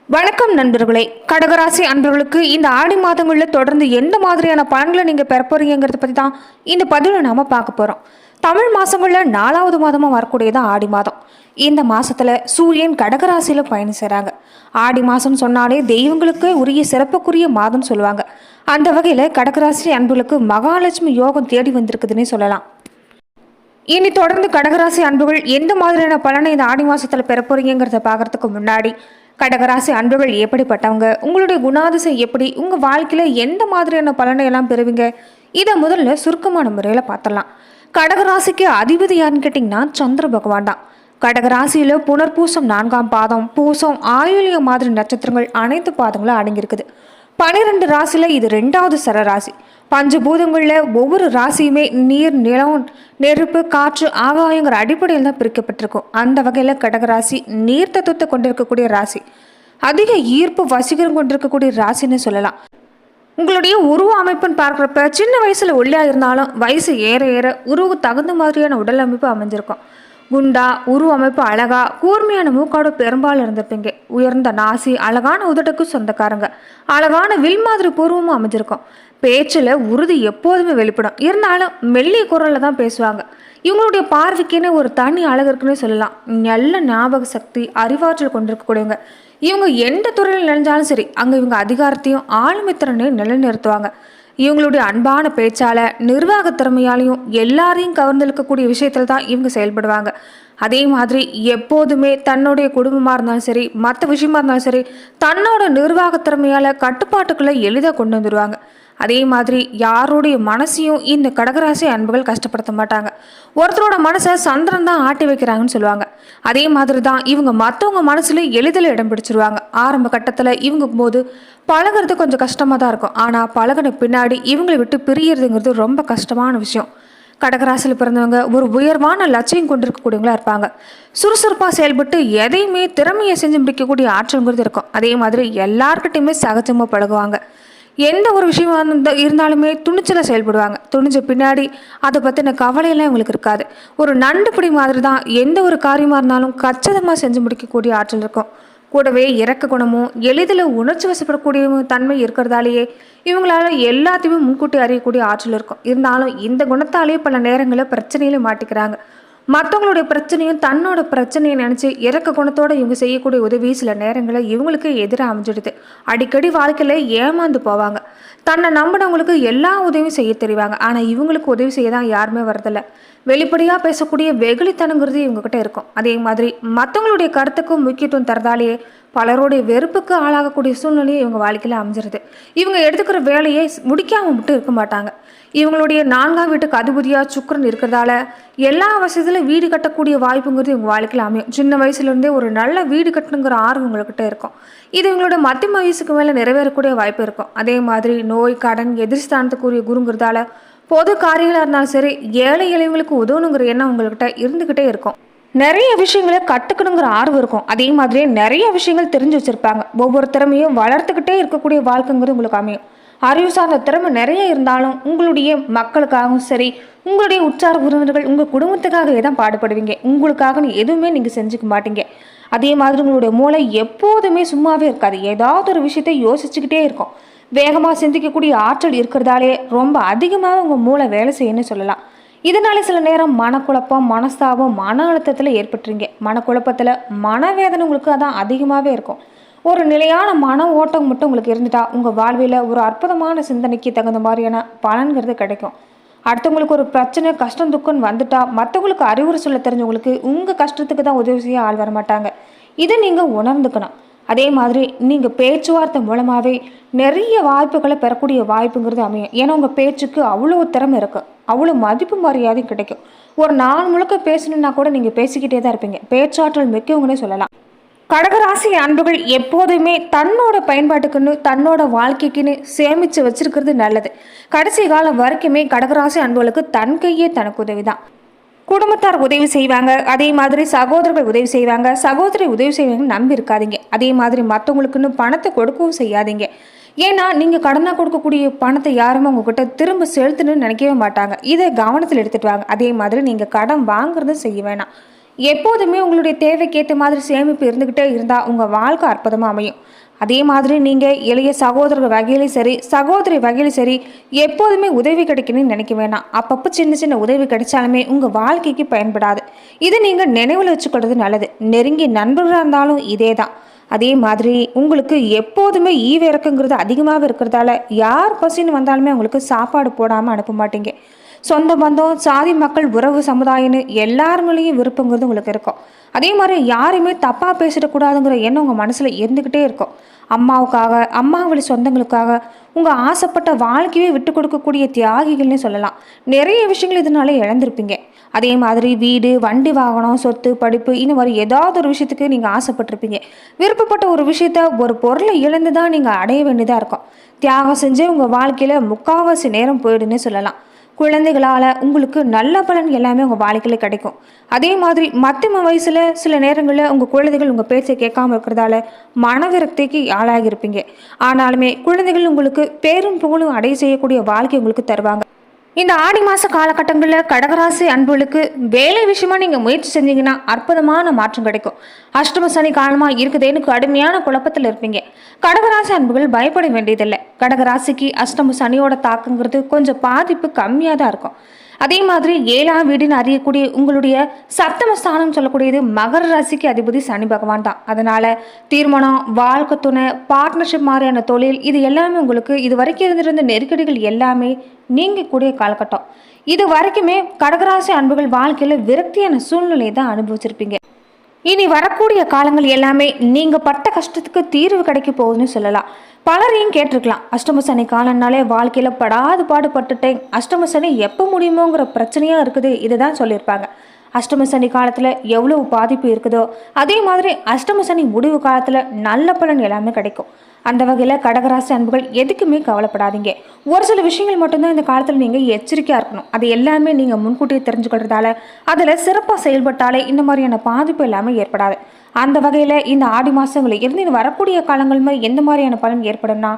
வணக்கம் நண்பர்களே. கடகராசி அன்பர்களுக்கு இந்த ஆடி மாதங்களில் தொடர்ந்து எந்த மாதிரியான பலன்களை நீங்கள் பெற போறீங்கிறத பற்றி தான் இந்த பதிவில் நாம் பார்க்க போகிறோம். தமிழ் மாதங்களில் 4வது மாதமாக வரக்கூடியதான் ஆடி மாதம். இந்த மாதத்தில் சூரியன் கடகராசியில் பயணம் செய்கிறாங்க. ஆடி மாதம் சொன்னாலே தெய்வங்களுக்கு உரிய சிறப்புக்குரிய மாதம் சொல்லுவாங்க. அந்த வகையில் கடகராசி அன்பர்களுக்கு மகாலட்சுமி யோகம் தேடி வந்திருக்குதுன்னே சொல்லலாம். இனி தொடர்ந்து கடகராசி அன்புகள் எந்த மாதிரியான பலனை இந்த ஆடி மாதத்தில் பெற போறீங்கிறத பார்க்கறதுக்கு முன்னாடி, கடகராசி அன்புகள் எப்படிப்பட்டவங்க, உங்களுடைய குணாதிசம் எப்படி, உங்கள் வாழ்க்கையில் எந்த மாதிரியான பலனை எல்லாம் பெறுவீங்க, இதை முதல்ல சுருக்கமான முறையில் பார்த்துடலாம். கடகராசிக்கு அதிபதி யாருன்னு கேட்டிங்கன்னா சந்திர பகவான் தான். கடகராசியில் புனர்பூசம் 4ஆம் பாதம், பூசம், ஆயுள்யம் மாதிரி நட்சத்திரங்கள் அனைத்து பாதங்களும் அடங்கியிருக்குது. 12 ராசியில் இது 2வது சரராசி. பஞ்சபூதங்களில் ஒவ்வொரு ராசியுமே நீர், நிலம், நெருப்பு, காற்று, ஆகாயங்கிற அடிப்படையில் தான் பிரிக்கப்பட்டிருக்கும். அந்த வகையில் கடகராசி நீர் தத்துவத்தை கொண்டிருக்கக்கூடிய ராசி. அதிக ஈர்ப்பு வசீகரம் கொண்டிருக்கக்கூடிய ராசின்னு சொல்லலாம். உங்களுடைய உருவ அமைப்புன்னு பார்க்குறப்ப சின்ன வயசில் ஒல்லியாக இருந்தாலும் வயசு ஏற ஏற உருவுக்கு தகுந்த மாதிரியான உடல் அமைப்பு அமைஞ்சிருக்கும். குண்டா, உருவ அமைப்பு அழகா, கூர்மையான மூக்காடு பெரும்பாலும் இருந்திருப்பீங்க. உயர்ந்த நாசி, அழகான உதட்டுக்கு சொந்தக்காரங்க, அழகான வில் மாதிரி பூர்வமும் அமைஞ்சிருக்கும். பேச்சில் உறுதி எப்போதுமே வெளிப்படும். இருந்தாலும் மெல்லிய குரலில் தான் பேசுவாங்க. இவங்களுடைய பார்வைக்குன்னு ஒரு தனி அழகு இருக்குன்னு சொல்லலாம். நல்ல ஞாபக சக்தி, அறிவாற்றல் கொண்டிருக்கக்கூடியவங்க. இவங்க எந்த துறையில் நினைஞ்சாலும் சரி, அங்கே இவங்க அதிகாரத்தையும் ஆளுமை திறனையும் நிலைநிறுத்துவாங்க. இவங்களுடைய அன்பான பேச்சால, நிர்வாக திறமையாலையும் எல்லாரையும் கவர்ந்தெழுக்கக்கூடிய விஷயத்துல தான் இவங்க செயல்படுவாங்க. அதே மாதிரி எப்போதுமே தன்னுடைய குடும்பமாக இருந்தாலும் சரி, மற்ற விஷயமா இருந்தாலும் சரி, தன்னோட நிர்வாக திறமையால் கட்டுப்பாட்டுக்குள்ளே எளிதாக கொண்டு வந்துடுவாங்க. அதே மாதிரி யாருடைய மனசையும் இந்த கடகராசி அன்புகள் கஷ்டப்படுத்த மாட்டாங்க. ஒருத்தரோட மனசை சந்திரன் தான் ஆட்டி வைக்கிறாங்கன்னு சொல்லுவாங்க. அதே மாதிரி தான் இவங்க மற்றவங்க மனசுல எளிதில் இடம் பிடிச்சிருவாங்க. ஆரம்ப கட்டத்தில் இவங்க போது பழகிறது கொஞ்சம் கஷ்டமாக தான் இருக்கும். ஆனால் பழகின பின்னாடி இவங்களை விட்டு பிரியறதுங்கிறது ரொம்ப கஷ்டமான விஷயம். கடகராசியில் பிறந்தவங்க ஒரு உயர்வான லட்சியம் கொண்டிருக்கக்கூடியவங்களா இருப்பாங்க. சுறுசுறுப்பாக செயல்பட்டு எதையுமே திறமையை செஞ்சு முடிக்கக்கூடிய ஆற்றல்ங்கிறது இருக்கும். அதே மாதிரி எல்லார்கிட்டையுமே சகஜமாக பழகுவாங்க. எந்த ஒரு விஷயமா இருந்தாலுமே துணிச்சலாக செயல்படுவாங்க. துணிஞ்ச பின்னாடி அதை பற்றின கவலையெல்லாம் இவங்களுக்கு இருக்காது. ஒரு நண்டுபிடி மாதிரி தான் எந்த ஒரு காரியமாக இருந்தாலும் கச்சிதமாக செஞ்சு முடிக்கக்கூடிய ஆற்றல் இருக்கும். கூடவே இறக்க குணமும் எளிதில் உணர்ச்சி வசப்படக்கூடிய தன்மை இருக்கிறதாலேயே இவங்களால எல்லாத்தையுமே முன்கூட்டி அறியக்கூடிய ஆற்றல் இருக்கும். இருந்தாலும் இந்த குணத்தாலேயே பல நேரங்களில் பிரச்சனையிலும் மாட்டிக்கிறாங்க. மற்றவங்களுடைய பிரச்சனையும் தன்னோட பிரச்சனையை நினச்சி இறக்க குணத்தோடு இவங்க செய்யக்கூடிய உதவி சில நேரங்களில் இவங்களுக்கு எதிராக அமைஞ்சிடுது. அடிக்கடி வாழ்க்கையில் ஏமாந்து போவாங்க. தன்னை நம்பினவங்களுக்கு எல்லா உதவியும் செய்ய தெரிவாங்க. ஆனால் இவங்களுக்கு உதவி செய்ய தான் யாருமே வரதில்லை. வெளிப்படையாக பேசக்கூடிய வெகுளித்தனங்கிறது இவங்ககிட்ட இருக்கும். அதே மாதிரி மற்றவங்களுடைய கருத்துக்கும் முக்கியத்துவம் தரதாலேயே பலருடைய வெறுப்புக்கு ஆளாகக்கூடிய சூழ்நிலையை இவங்க வாழ்க்கையில் அமைஞ்சிருது. இவங்க எடுத்துக்கிற வேலையை முடிக்காமல் மட்டும் இருக்க மாட்டாங்க. இவங்களுடைய 4ஆம் வீட்டுக்கு அதிபதியாக சுக்கிரன் இருக்கிறதால எல்லா வசதியிலும் வீடு கட்டக்கூடிய வாய்ப்புங்கிறது இவங்க வாழ்க்கையில் அமையும். சின்ன வயசுலேருந்தே ஒரு நல்ல வீடு கட்டணுங்கிற ஆர்வம் உங்கள்கிட்ட இருக்கும். இது இவங்களோட மத்திய வயசுக்கு மேலே நிறைவேறக்கூடிய வாய்ப்பு இருக்கும். அதே மாதிரி நோய், கடன், எதிர்ஸ்தானத்துக்குரிய குருங்கிறதால பொது காரியங்களாக இருந்தாலும் சரி, ஏழை எளியவங்களுக்கு உதவணுங்கிற எண்ணம் உங்கள்கிட்ட இருந்துக்கிட்டே இருக்கும். நிறைய விஷயங்களை கற்றுக்கணுங்கிற ஆர்வம் இருக்கும். அதே மாதிரியே நிறைய விஷயங்கள் தெரிஞ்சு வச்சுருப்பாங்க. ஒவ்வொரு திறமையும் வளர்த்துக்கிட்டே இருக்கக்கூடிய வாழ்க்கைங்கிறது உங்களுக்கு அமையும். அறிவு சார்ந்த திறமை நிறைய இருந்தாலும் உங்களுடைய மக்களுக்காகவும் சரி, உங்களுடைய உற்சார உறவினர்கள், உங்கள் குடும்பத்துக்காகவே தான் பாடுபடுவீங்க. உங்களுக்காக எதுவுமே நீங்கள் செஞ்சுக்க மாட்டீங்க. அதே மாதிரி உங்களுடைய மூளை எப்போதுமே சும்மாவே இருக்காது. ஏதாவது ஒரு விஷயத்தை யோசிச்சுக்கிட்டே இருக்கும். வேகமாக சிந்திக்கக்கூடிய ஆற்றல் இருக்கிறதாலே ரொம்ப அதிகமாக உங்கள் மூளை வேலை செய்யணும்னு சொல்லலாம். இதனால சில நேரம் மனக்குழப்பம், மனஸ்தாபம், மன அழுத்தத்தில் ஏற்பட்டுருங்க. மனக்குழப்பத்தில் மனவேதனை உங்களுக்கு அதான் அதிகமாகவே இருக்கும். ஒரு நிலையான மன ஓட்டம் மட்டும் உங்களுக்கு இருந்துட்டா உங்கள் வாழ்வில் ஒரு அற்புதமான சிந்தனைக்கு தகுந்த மாதிரியான பலன்கிறது கிடைக்கும். அடுத்தவங்களுக்கு ஒரு பிரச்சனை, கஷ்டம், துக்கம்னு வந்துட்டா மற்றவங்களுக்கு அறிவுரை சொல்ல தெரிஞ்சவங்களுக்கு உங்கள் கஷ்டத்துக்கு தான் உதவி செய்ய ஆள் வரமாட்டாங்க. இதை நீங்கள் உணர்ந்துக்கணும். அதே மாதிரி நீங்கள் பேச்சுவார்த்தை மூலமாகவே நிறைய வாய்ப்புகளை பெறக்கூடிய வாய்ப்புங்கிறது அமையும். ஏன்னா உங்கள் பேச்சுக்கு அவ்வளோ திறமை இருக்குது, அவ்வளோ மதிப்பு மரியாதையும் கிடைக்கும். ஒரு நாள் முழுக்க பேசணுன்னா கூட நீங்கள் பேசிக்கிட்டே தான் இருப்பீங்க. பேச்சாற்றல் மிக்கவங்கன்னே சொல்லலாம். கடகராசி அன்புகள் எப்போதுமே தன்னோட பயன்பாட்டுக்குன்னு, தன்னோட வாழ்க்கைக்குன்னு சேமித்து வச்சிருக்கிறது நல்லது. கடைசி காலம் வரைக்குமே கடகராசி அன்புகளுக்கு தன் கையே தனக்கு உதவி தான். குடும்பத்தார் உதவி செய்வாங்க. அதே மாதிரி சகோதரர்கள் உதவி செய்வாங்க. சகோதரி உதவி செய்வாங்கன்னு நம்பி இருக்காதீங்க. அதே மாதிரி மற்றவங்களுக்குன்னு பணத்தை கொடுக்கவும் செய்யாதீங்க. ஏன்னா நீங்கள் கடனாக கொடுக்கக்கூடிய பணத்தை யாருமே உங்ககிட்ட திரும்ப செலுத்தணும்னு நினைக்கவே மாட்டாங்க. இதை கவனத்தில் எடுத்துகிட்டு வாங்க. அதே மாதிரி நீங்கள் கடன் வாங்குறதும் செய்ய வேணாம். எப்போதுமே உங்களுடைய தேவைக்கேற்ற மாதிரி சேமிப்பு இருந்துக்கிட்டே இருந்தால் உங்கள் வாழ்க்கை அற்புதமாக அமையும். அதே மாதிரி நீங்கள் இளைய சகோதரர் வகையிலும் சரி, சகோதரி வகையிலும் சரி, எப்போதுமே உதவி கிடைக்கணும்னு நினைக்க வேணாம். அப்பப்போ சின்ன சின்ன உதவி கிடைச்சாலுமே உங்கள் வாழ்க்கைக்கு பயன்படாது. இது நீங்கள் நினைவில் வச்சுக்கிறது நல்லது. நெருங்கிய நண்பர்களாக இருந்தாலும் இதே தான். அதே மாதிரி உங்களுக்கு எப்போதுமே ஈவிரக்கங்கிறது அதிகமாக இருக்கிறதால யார் பசின்னு வந்தாலுமே உங்களுக்கு சாப்பாடு போடாமல் அனுப்ப மாட்டீங்க. சொந்த பந்தம், சாதி, மக்கள், உறவு, சமுதாயம்னு எல்லாருமேலேயும் விருப்பங்கிறது உங்களுக்கு இருக்கும். அதே மாதிரி யாரையுமே தப்பாக பேசிடக்கூடாதுங்கிற எண்ணம் உங்கள் மனசில் இருந்துக்கிட்டே இருக்கும். அம்மாவுக்காக, அம்மா வழி சொந்தங்களுக்காக உங்கள் ஆசைப்பட்ட வாழ்க்கையே விட்டு கொடுக்கக்கூடிய தியாகிகள்னே சொல்லலாம். நிறைய விஷயங்கள் இதனால இழந்திருப்பீங்க. அதே மாதிரி வீடு, வண்டி, வாகனம், சொத்து, படிப்பு, இந்த மாதிரி ஏதாவது ஒரு விஷயத்துக்கு நீங்கள் ஆசைப்பட்டிருப்பீங்க. விருப்பப்பட்ட ஒரு விஷயத்த, ஒரு பொருளை இழந்து தான் நீங்கள் அடைய வேண்டியதாக இருக்கும். தியாகம் செஞ்சு உங்கள் வாழ்க்கையில் முக்கால்வாசி நேரம் போயிடுன்னு சொல்லலாம். குழந்தைகளால் உங்களுக்கு நல்ல பலன் எல்லாமே உங்கள் வாழ்க்கையில் கிடைக்கும். அதே மாதிரி மத்தியம வயசில் சில நேரங்களில் உங்கள் குழந்தைகள் உங்கள் பேச்சை கேட்காம இருக்கிறதால மனவிரக்திக்கு ஆளாகியிருப்பீங்க. ஆனாலுமே குழந்தைகள் உங்களுக்கு பேரும் புகழும் அடைய செய்யக்கூடிய வாழ்க்கை உங்களுக்கு தருவாங்க. இந்த ஆடி மாத காலகட்டங்களில் கடகராசி அன்புகளுக்கு வேலை விஷயமா நீங்கள் முயற்சி செஞ்சீங்கன்னா அற்புதமான மாற்றம் கிடைக்கும். அஷ்டம சனி காலமாக இருக்குதேன்னு கடுமையான குழப்பத்தில் இருப்பீங்க. கடகராசி அன்புகள் பயப்பட வேண்டியதில்லை. கடகராசிக்கு அஷ்டம சனியோட தாக்கங்கிறது கொஞ்சம் பாதிப்பு கம்மியாக தான் இருக்கும். அதே மாதிரி 7ஆம் வீடுன்னு அறியக்கூடிய உங்களுடைய சப்தமஸ்தானம் சொல்லக்கூடியது மகர ராசிக்கு அதிபதி சனி பகவான் தான். அதனால தீர்மானம், வாழ்க்கை துணை, பார்ட்னர்ஷிப் மாதிரியான தொழில், இது எல்லாமே உங்களுக்கு இது வரைக்கும் இருந்திருந்த நெருக்கடிகள் எல்லாமே நீங்கக்கூடிய காலகட்டம். இது வரைக்குமே கடகராசி அன்புகள் வாழ்க்கையில் விரக்தியான சூழ்நிலையை தான் அனுபவிச்சிருப்பீங்க. இனி வரக்கூடிய காலங்கள் எல்லாமே நீங்கள் பட்ட கஷ்டத்துக்கு தீர்வு கிடைக்க போகுதுன்னு சொல்லலாம். பலரையும் கேட்டிருக்கலாம், அஷ்டம சனி காலம்னாலே வாழ்க்கையில் படாது பாடுபட்டுட்டேன், அஷ்டம சனி எப்போ முடியுமோங்கிற பிரச்சனையாக இருக்குது, இதுதான் சொல்லியிருப்பாங்க. அஷ்டம சனி காலத்தில் எவ்வளவு பாதிப்பு இருக்குதோ அதே மாதிரி அஷ்டம சனி முடிவு காலத்தில் நல்ல பலன் எல்லாமே கிடைக்கும். அந்த வகையில் கடகராசி அன்புகள் எதுக்குமே கவலைப்படாதீங்க. ஒரு சில விஷயங்கள் மட்டும்தான் இந்த காலத்தில் நீங்கள் எச்சரிக்கையாக இருக்கணும். அது எல்லாமே நீங்கள் முன்கூட்டியே தெரிஞ்சுக்கிறதால அதில் சிறப்பாக செயல்பட்டாலே இந்த மாதிரியான பாதிப்பு எல்லாமே ஏற்படாது. அந்த வகையில் இந்த ஆடி மாதங்களில் இருந்து இந்த வரக்கூடிய காலங்களுமே எந்த மாதிரியான பலன் ஏற்படும்னா,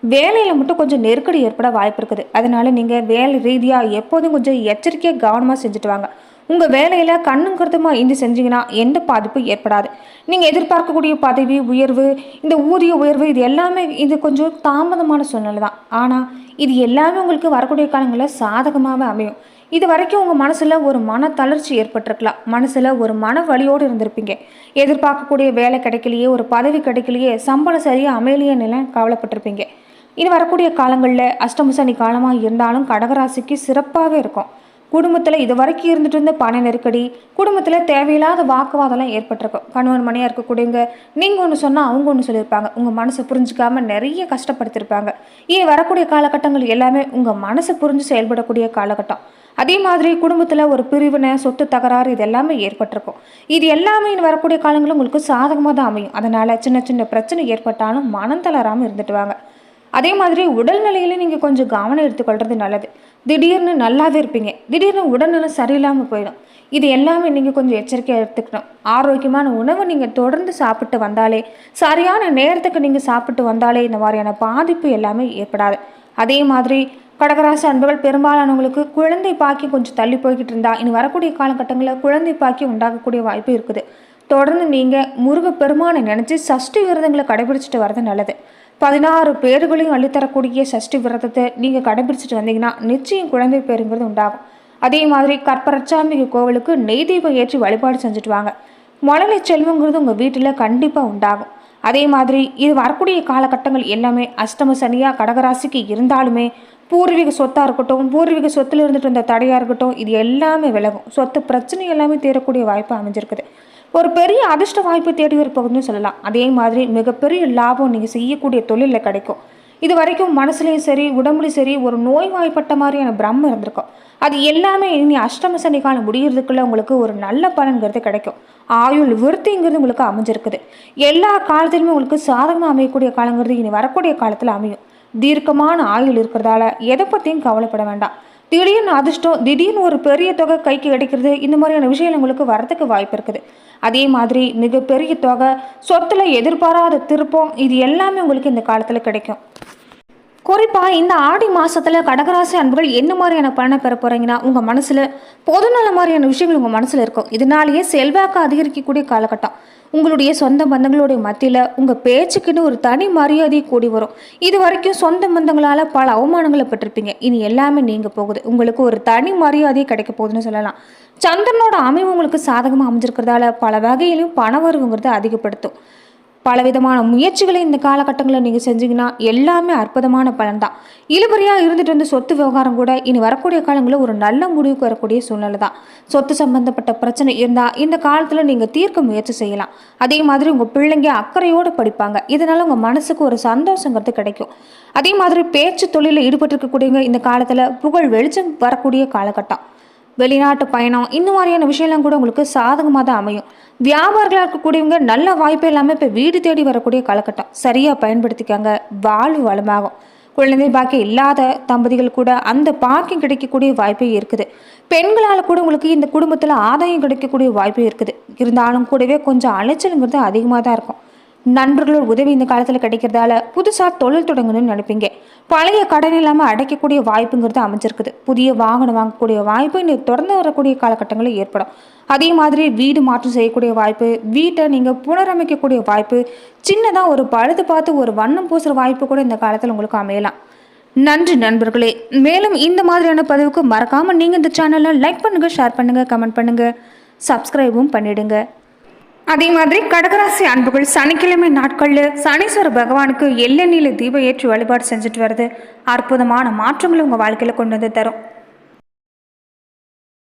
வேலையில் மட்டும் கொஞ்சம் நெருக்கடி ஏற்பட வாய்ப்பு இருக்குது. அதனால நீங்கள் வேலை ரீதியாக எப்போதும் கொஞ்சம் எச்சரிக்கையாக கவனமாக செஞ்சுட்டு வாங்க. உங்கள் வேலையில் கண்ணும் கருத்துமாக இருந்து செஞ்சீங்கன்னா எந்த பாதிப்பும் ஏற்படாது. நீங்கள் எதிர்பார்க்கக்கூடிய பதவி உயர்வு, இந்த ஊதிய உயர்வு, இது எல்லாமே இது கொஞ்சம் தாமதமான சூழ்நிலை தான். ஆனால் இது எல்லாமே உங்களுக்கு வரக்கூடிய காலங்களில் சாதகமாகவே அமையும். இது வரைக்கும் உங்கள் மனசில் ஒரு மன தளர்ச்சி ஏற்பட்டிருக்கலாம். மனசில் ஒரு மன வலியோடு இருந்திருப்பீங்க. எதிர்பார்க்கக்கூடிய வேலை கிடைக்கலையே, ஒரு பதவி கிடைக்கலையே, சம்பளம் சரியாக அமையலையே நிலை கவலைப்பட்டிருப்பீங்க. இது வரக்கூடிய காலங்களில் அஷ்டம சனி காலமாக இருந்தாலும் கடகராசிக்கு சிறப்பாகவே இருக்கும். குடும்பத்தில் இது வரைக்கும் இருந்துட்டு இருந்த பண நெருக்கடி, குடும்பத்தில் தேவையில்லாத வாக்குவாதம்லாம் ஏற்பட்டிருக்கும். கணவன் மனையாக இருக்கக்கூடியவங்க நீங்கள் ஒன்று சொன்னால் அவங்க ஒன்று சொல்லியிருப்பாங்க. உங்கள் மனசை புரிஞ்சுக்காமல் நிறைய கஷ்டப்படுத்திருப்பாங்க. இனி வரக்கூடிய காலகட்டங்கள் எல்லாமே உங்கள் மனசை புரிஞ்சு செயல்படக்கூடிய காலகட்டம். அதே மாதிரி குடும்பத்தில் ஒரு பிரிவினை, சொத்து தகராறு, இது எல்லாமே ஏற்பட்டிருக்கும். இது எல்லாமே இனி வரக்கூடிய காலங்களும் உங்களுக்கு சாதகமாக தான் அமையும். அதனால் சின்ன சின்ன பிரச்சனை ஏற்பட்டாலும் மனம் தளராமல் இருந்துட்டு வாங்க. அதே மாதிரி உடல்நிலையில நீங்கள் கொஞ்சம் கவனம் எடுத்துக்கொள்வது நல்லது. திடீர்னு நல்லாவே இருப்பீங்க, திடீர்னு உடல்நிலை சரியில்லாமல் போயிடும். இது எல்லாமே நீங்கள் கொஞ்சம் எச்சரிக்கையாக எடுத்துக்கணும். ஆரோக்கியமான உணவு நீங்கள் தொடர்ந்து சாப்பிட்டு வந்தாலே, சரியான நேரத்துக்கு நீங்கள் சாப்பிட்டு வந்தாலே இந்த மாதிரியான பாதிப்பு எல்லாமே ஏற்படாது. அதே மாதிரி கடகராசி அன்பர்கள் பெரும்பாலானவங்களுக்கு குழந்தை பாக்கியம் கொஞ்சம் தள்ளி போய்கிட்டு இருந்தால் இனி வரக்கூடிய காலகட்டங்களில் குழந்தை பாக்கியம் உண்டாகக்கூடிய வாய்ப்பு இருக்குது. தொடர்ந்து நீங்கள் முருகப்பெருமானை நினச்சி சஷ்டி விரதங்களை கடைபிடிச்சிட்டு வர்றது நல்லது. 16 பேர்களையும் அள்ளித்தரக்கூடிய சஷ்டி விரதத்தை நீங்கள் கடைபிடிச்சிட்டு வந்தீங்கன்னா நிச்சயம் குழந்தை பேருங்கிறது உண்டாகும். அதே மாதிரி கற்பரச்சாம்பிகை கோவிலுக்கு நெய் தீபம் ஏற்றி வழிபாடு செஞ்சுட்டு வாங்க. மழலை செல்வங்கிறது உங்கள் வீட்டில் கண்டிப்பாக உண்டாகும். அதே மாதிரி இது வரக்கூடிய காலகட்டங்கள் எல்லாமே அஷ்டம சனியாக கடகராசிக்கு இருந்தாலுமே பூர்வீக சொத்தாக இருக்கட்டும், பூர்வீக சொத்தில் இருந்துட்டு இருந்த தடையாக இருக்கட்டும், இது எல்லாமே விலகும். சொத்து பிரச்சனை எல்லாமே தீரக்கூடிய வாய்ப்பு அமைஞ்சிருக்குது. ஒரு பெரிய அதிர்ஷ்ட வாய்ப்பு தேடி இருப்பதுன்னு சொல்லலாம். அதே மாதிரி மிகப்பெரிய லாபம் நீங்கள் செய்யக்கூடிய தொழிலில் கிடைக்கும். இது வரைக்கும் மனசுலையும் சரி, உடம்புலையும் சரி, ஒரு நோய் வாய்ப்பட்ட மாதிரியான பிரம்ம இருந்திருக்கும். அது எல்லாமே இனி அஷ்டம சனி காலம் முடிகிறதுக்குள்ள உங்களுக்கு ஒரு நல்ல பலன்கிறது கிடைக்கும். ஆயுள் விருத்திங்கிறது உங்களுக்கு அமைஞ்சிருக்குது. எல்லா காலத்திலுமே உங்களுக்கு சாதகமாக அமையக்கூடிய காலங்கிறது இனி வரக்கூடிய காலத்தில் அமையும். தீர்க்கமான ஆயுள் இருக்கிறதால எதை பற்றியும் கவலைப்பட வேண்டாம். திடீர்னு அதிர்ஷ்டம், திடீர்னு ஒரு பெரிய தொகை கைக்கு கிடைக்கிறது, இந்த மாதிரியான விஷயங்கள் உங்களுக்கு வரதுக்கு வாய்ப்பு இருக்குது. அதே மாதிரி மிகப்பெரிய தொகை, சொத்துல எதிர்பாராத திருப்பம், இது எல்லாமே உங்களுக்கு இந்த காலத்தில் கிடைக்கும். குறிப்பாக இந்த ஆடி மாதத்தில் கடகராசி அன்புகள் என்ன மாதிரியான பலனை பெற போகிறீங்கன்னா, உங்கள் மனசில் பொதுநல மாதிரியான விஷயங்கள் உங்கள் மனசில் இருக்கும். இதனாலேயே செல்வாக்கு அதிகரிக்கக்கூடிய காலகட்டம். உங்களுடைய சொந்த பந்தங்களுடைய மத்தியில் உங்கள் பேச்சுக்குன்னு ஒரு தனி மரியாதை கூடி வரும். இது வரைக்கும் சொந்த பந்தங்களால் பல அவமானங்களை பெற்றிருப்பீங்க. இனி எல்லாமே நீங்கள் போகுது. உங்களுக்கு ஒரு தனி மரியாதை கிடைக்க போகுதுன்னு சொல்லலாம். சந்திரனோட அமைவு உங்களுக்கு சாதகமாக அமைஞ்சிருக்கிறதால பல வகையிலும் பணவரவுங்கிறது அதிகப்படுத்தும். பலவிதமான முயற்சிகளை இந்த காலகட்டங்களில் நீங்கள் செஞ்சீங்கன்னா எல்லாமே அற்புதமான பலன் தான். இழுபறியாக இருந்துட்டு வந்து சொத்து விவகாரம் கூட இனி வரக்கூடிய காலங்களில் ஒரு நல்ல முடிவுக்கு வரக்கூடிய சூழ்நிலை தான். சொத்து சம்பந்தப்பட்ட பிரச்சனை இருந்தால் இந்த காலத்தில் நீங்கள் தீர்க்க முயற்சி செய்யலாம். அதே மாதிரி உங்கள் பிள்ளைங்க அக்கறையோடு படிப்பாங்க. இதனால் உங்கள் மனசுக்கு ஒரு சந்தோஷங்கிறது கிடைக்கும். அதே மாதிரி பேச்சு தொழிலில் ஈடுபட்டிருக்கக்கூடியவங்க இந்த காலத்தில் புகழ் வெளிச்சம் வரக்கூடிய காலகட்டம். வெளிநாட்டு பயணம் இந்த மாதிரியான விஷயம்லாம் கூட உங்களுக்கு சாதகமாக தான் அமையும். வியாபாரிகளாக இருக்கக்கூடியவங்க நல்ல வாய்ப்பு எல்லாமே இப்போ வீடு தேடி வரக்கூடிய காலகட்டம். சரியாக பயன்படுத்திக்காங்க, வாழ்வு வளமாகும். குழந்தை பாக்கியம் இல்லாத தம்பதிகள் கூட அந்த பாக்கியம் கிடைக்கக்கூடிய வாய்ப்பே இருக்குது. பெண்களால் கூட உங்களுக்கு இந்த குடும்பத்தில் ஆதாயம் கிடைக்கக்கூடிய வாய்ப்பே இருக்குது. இருந்தாலும் கூடவே கொஞ்சம் அலைச்சலுங்கிறது அதிகமாக தான் இருக்கும். நண்பர்களோட உதவி இந்த காலத்தில் கிடைக்கிறதால புதுசாக தொழில் தொடங்கணும்னு நினைப்பீங்க. பழைய கடன் இல்லாமல் அடைக்கக்கூடிய வாய்ப்புங்கிறது அமைஞ்சிருக்குது. புதிய வாகனம் வாங்கக்கூடிய வாய்ப்பு இன்னும் தொடர்ந்து வரக்கூடிய காலகட்டங்களில் ஏற்படும். அதே மாதிரி வீடு மாற்றம் செய்யக்கூடிய வாய்ப்பு, வீட்டை நீங்கள் புனரமைக்கக்கூடிய வாய்ப்பு, சின்னதாக ஒரு பழுது பார்த்து ஒரு வண்ணம் பூசுகிற வாய்ப்பு கூட இந்த காலத்தில் உங்களுக்கு அமையலாம். நன்றி நண்பர்களே. மேலும் இந்த மாதிரியான பதிவுக்கு மறக்காமல் நீங்கள் இந்த சேனலை லைக் பண்ணுங்கள், ஷேர் பண்ணுங்கள், கமெண்ட் பண்ணுங்கள், சப்ஸ்கிரைபும் பண்ணிவிடுங்க. அதே மாதிரி கடகராசி அன்புகள் சனிக்கிழமை நாட்களில் சனீஸ்வர பகவானுக்கு எள்ளெண்ணெயில தீபம் ஏற்றி வழிபாடு செஞ்சுட்டு வர்றது அற்புதமான மாற்றங்களை உங்கள் வாழ்க்கையில் கொண்டு வந்து தரும்.